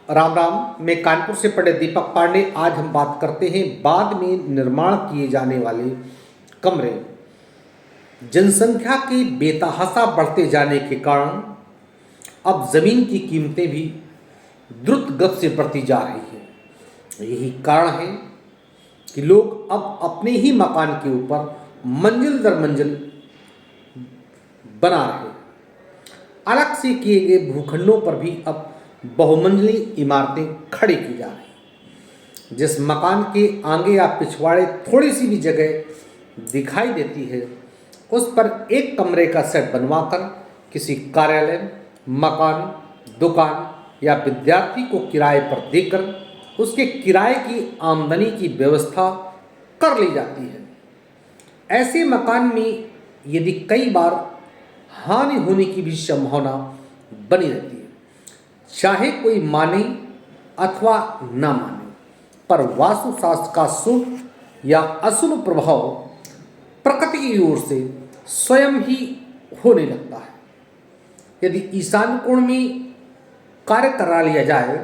राम राम। मैं कानपुर से पंडित दीपक पांडे। आज हम बात करते हैं बाद में निर्माण किए जाने वाले कमरे। जनसंख्या के बेतहाशा बढ़ते जाने के कारण अब ज़मीन की कीमतें भी द्रुत गति से बढ़ती जा रही हैं। यही कारण है कि लोग अब अपने ही मकान के ऊपर मंजिल दर मंजिल बना रहे हैं। अलग से किए गए भूखंडों पर भी अब बहुमंजिली इमारतें खड़ी की जा रही हैं। जिस मकान के आगे या पिछवाड़े थोड़ी सी भी जगह दिखाई देती है, उस पर एक कमरे का सेट बनवाकर किसी कार्यालय, मकान, दुकान या विद्यार्थी को किराए पर देकर उसके किराए की आमदनी की व्यवस्था कर ली जाती है। ऐसे मकान में यदि कई बार हानि होने की भी संभावना बनी रहती है, चाहे कोई माने अथवा ना माने, पर वास्तुशास्त्र का शुभ या अशुभ प्रभाव प्रकृति की ओर से स्वयं ही होने लगता है। यदि ईशान कोण में कार्य करा लिया जाए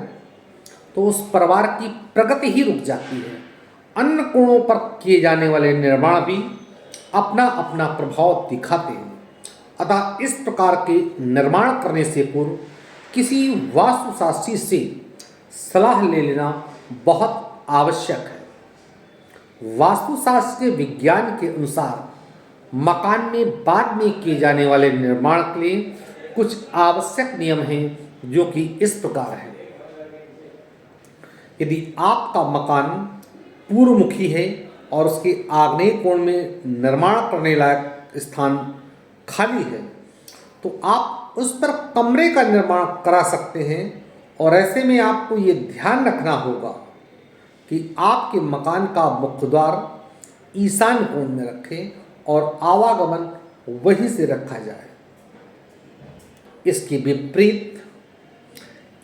तो उस परिवार की प्रगति ही रुक जाती है। अन्य कोणों पर किए जाने वाले निर्माण भी अपना अपना प्रभाव दिखाते हैं। अतः इस प्रकार के निर्माण करने से पूर्व किसी वास्तुशास्त्री से सलाह ले लेना बहुत आवश्यक है। वास्तुशास्त्र के विज्ञान के अनुसार मकान में बाद में किए जाने वाले निर्माण के लिए कुछ आवश्यक नियम हैं, जो कि इस प्रकार है। यदि आपका मकान पूर्वमुखी है और उसके आग्नेय कोण में निर्माण करने लायक स्थान खाली है, तो आप उस पर कमरे का निर्माण करा सकते हैं। और ऐसे में आपको ये ध्यान रखना होगा कि आपके मकान का मुख्य द्वार ईशान कोण में रखें और आवागमन वहीं से रखा जाए। इसके विपरीत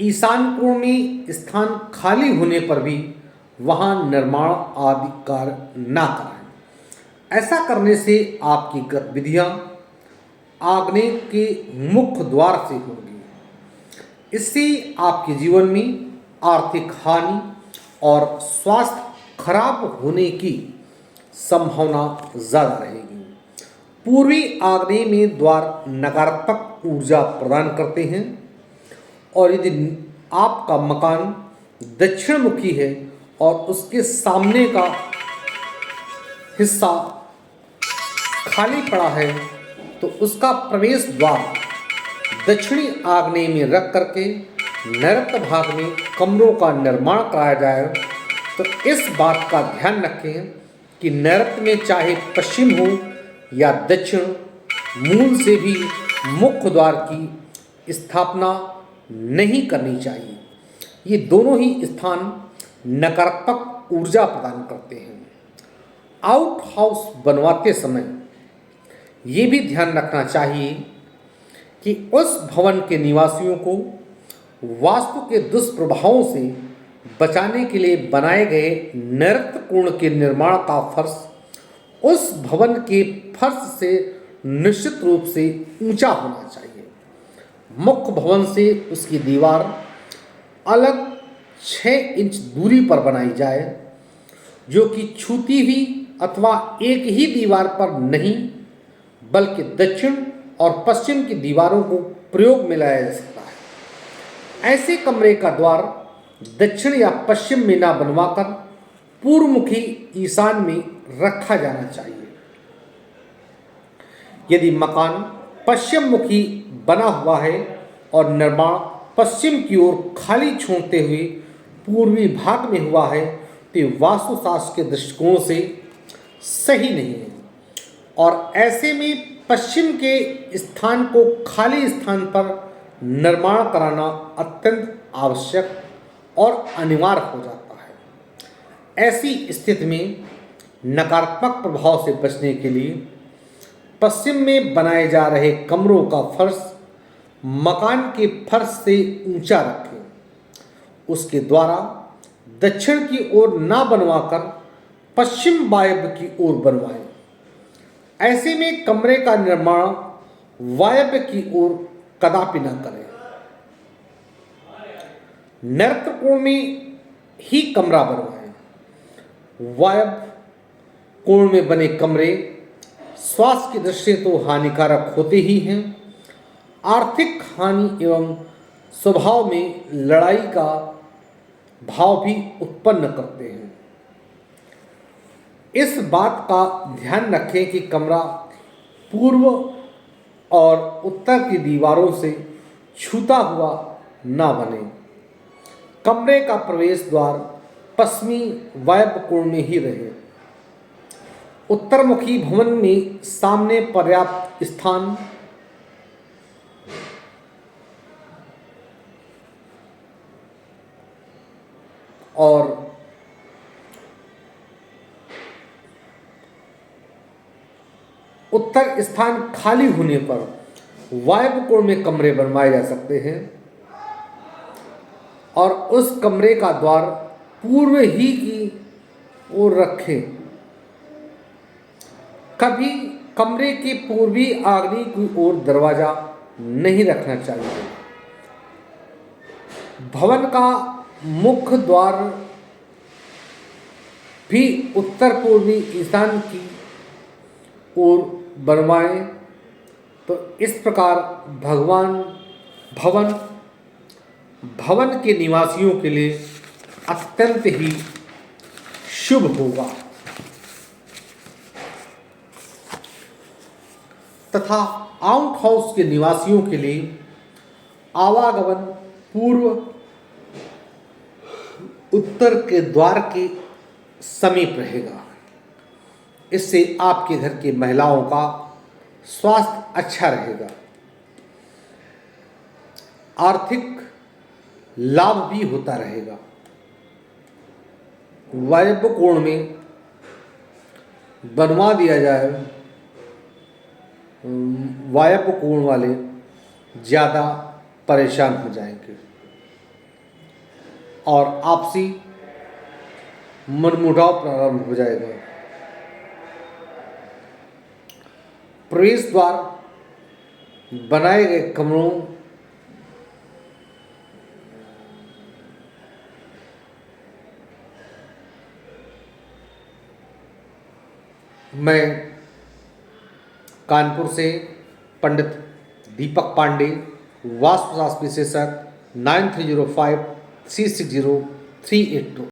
ईशान कोण में स्थान खाली होने पर भी वहाँ निर्माण आदि कार्य ना कराएं। ऐसा करने से आपकी गतिविधियाँ आग्नेय के मुख्य द्वार से होगी। इससे आपके जीवन में आर्थिक हानि और स्वास्थ्य खराब होने की संभावना ज़्यादा रहेगी। पूर्वी आग्नेय में द्वार नकारात्मक ऊर्जा प्रदान करते हैं, और यदि आपका मकान दक्षिण मुखी है और उसके सामने का हिस्सा खाली पड़ा है, तो उसका प्रवेश द्वार दक्षिणी आग्नेय में रख करके नैऋत्य भाग में कमरों का निर्माण कराया जाए। तो इस बात का ध्यान रखें कि नैऋत्य में चाहे पश्चिम हो या दक्षिण, मूल से भी मुख्य द्वार की स्थापना नहीं करनी चाहिए। ये दोनों ही स्थान नकारात्मक ऊर्जा प्रदान करते हैं। आउट हाउस बनवाते समय ये भी ध्यान रखना चाहिए कि उस भवन के निवासियों को वास्तु के दुष्प्रभावों से बचाने के लिए बनाए गए नैऋत्य कोण के निर्माण का फर्श उस भवन के फर्श से निश्चित रूप से ऊंचा होना चाहिए। मुख्य भवन से उसकी दीवार अलग 6 इंच दूरी पर बनाई जाए, जो कि छूती हुई अथवा एक ही दीवार पर नहीं, बल्कि दक्षिण और पश्चिम की दीवारों को प्रयोग में लाया जा सकता है। ऐसे कमरे का द्वार दक्षिण या पश्चिम में ना बनवाकर पूर्वमुखी ईशान में रखा जाना चाहिए। यदि मकान पश्चिम मुखी बना हुआ है और निर्माण पश्चिम की ओर खाली छोड़ते हुए पूर्वी भाग में हुआ है, तो वास्तुशास्त्र के दृष्टिकोण से सही नहीं है। और ऐसे में पश्चिम के स्थान को खाली स्थान पर निर्माण कराना अत्यंत आवश्यक और अनिवार्य हो जाता है। ऐसी स्थिति में नकारात्मक प्रभाव से बचने के लिए पश्चिम में बनाए जा रहे कमरों का फर्श मकान के फर्श से ऊंचा रखें। उसके द्वारा दक्षिण की ओर ना बनवाकर पश्चिम वायव्य की ओर बनवाएं। ऐसे में कमरे का निर्माण वायव्य की ओर कदापि न करें। नैऋत्य कोण में ही कमरा बनवाएं। वायव्य कोण में बने कमरे स्वास्थ्य की दृष्टि से तो हानिकारक होते ही हैं, आर्थिक हानि एवं स्वभाव में लड़ाई का भाव भी उत्पन्न करते हैं। इस बात का ध्यान रखें कि कमरा पूर्व और उत्तर की दीवारों से छूता हुआ ना बने। कमरे का प्रवेश द्वार पश्चिमी वायव्य कोण में ही रहे। उत्तरमुखी भवन में सामने पर्याप्त स्थान और उत्तर स्थान खाली होने पर वायव्य कोण में कमरे बनवाए जा सकते हैं और उस कमरे का द्वार पूर्व ही की ओर रखें। कभी कमरे के पूर्वी आग्नेय की ओर दरवाजा नहीं रखना चाहिए। भवन का मुख्य द्वार भी उत्तर पूर्वी ईशान की ओर बनवाएं तो इस प्रकार भवन के निवासियों के लिए अत्यंत ही शुभ होगा तथा आउट हाउस के निवासियों के लिए आवागमन पूर्व उत्तर के द्वार के समीप रहेगा। इससे आपके घर की महिलाओं का स्वास्थ्य अच्छा रहेगा, आर्थिक लाभ भी होता रहेगा। वायव्य कोण में बनवा दिया जाए, वायव्य कोण वाले ज़्यादा परेशान हो जाएंगे और आपसी मनमुटाव प्रारंभ हो जाएगा। प्रवेश द्वार बनाए गए कमरों में कानपुर से पंडित दीपक पांडे, वास्तुशास्त्र विशेषज्ञ, 9305 360 382।